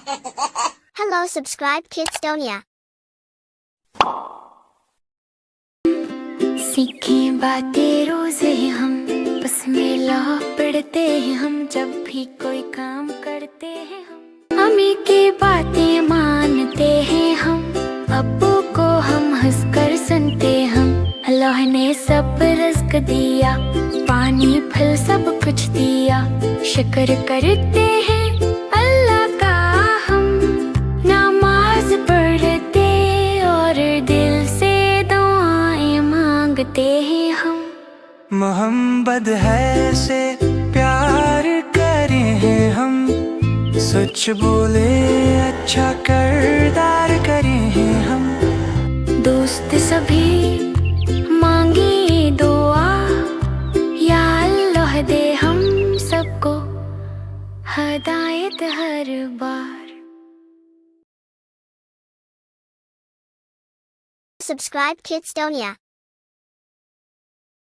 Hello, subscribe Kids Duniya. सीखें बातें रोज़े हम, बिस्मिल्लाह पढ़ते हैं हम, जब भी कोई काम करते हैं हम। अम्मी की बातें मानते हैं हम, अब्बू को हम हंसकर सुनते हम। अल्लाह ने सब रिज़्क दिया, पानी फल सब कुछ दिया। शुक्र करते हैं अल्लाह का हम, नमाज पढ़ते और दिल से दुआएं मांगते हैं हम। मोहब्बत है से प्यार करें हैं हम, सच बोले अच्छा किरदार करें हैं हम। दोस्त सभी मांगी दुआ, या अल्लाह दे हम सबको हदायत हर बार। Subscribe Kids Duniya.